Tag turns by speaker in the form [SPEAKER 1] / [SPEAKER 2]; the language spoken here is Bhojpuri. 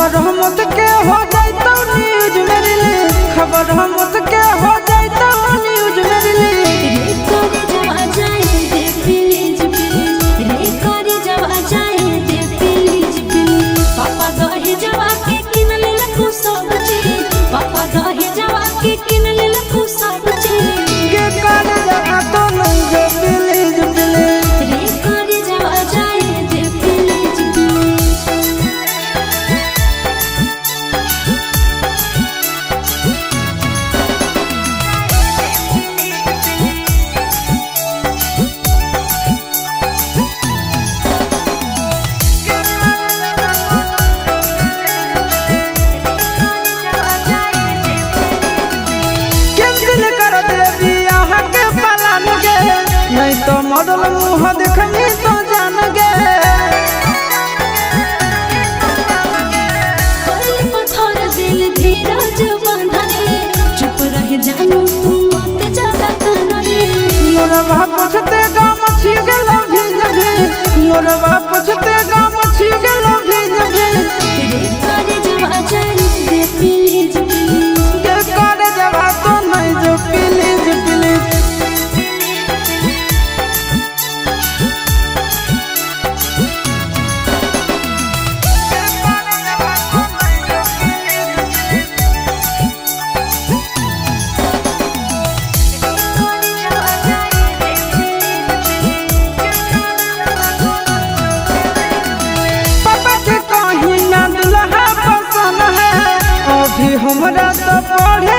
[SPEAKER 1] खबर हमत के हो जाए तो न्यूज में रिलीज, खबर हमत के हो जाए तो न्यूज में रिलीज।
[SPEAKER 2] पापा दहे जवा के किन ले लखु सब चीज, पापा दहे जवा के किन ले लखु सब चीज।
[SPEAKER 1] के कर जवा तो नहीं जो प्लीज प्लीज,
[SPEAKER 2] रे कर जवा जाए दे प्लीज प्लीज।
[SPEAKER 1] कैंसिल कर देवी यहाँ के पलान गे, नहीं तो मॉडल मुँह देखनी तो जान गे।
[SPEAKER 2] कोई पत्थर दिल धीरज बंधने, चुप रह जानू तुम मत ज्यादा कहने।
[SPEAKER 1] मोरा बाप पूछते गाम छी गेलो भीज भीज, मोरा बाप पूछते गाम छी गेलो भीज भीज।
[SPEAKER 2] रे कर जवा जाए दे प्लीज प्लीज।
[SPEAKER 1] के कर जवा तो नहीं जो प्लीज प्लीज। पापा के कहीं ना दुल्हा पसंद है, अभी हमरा तो पढ़े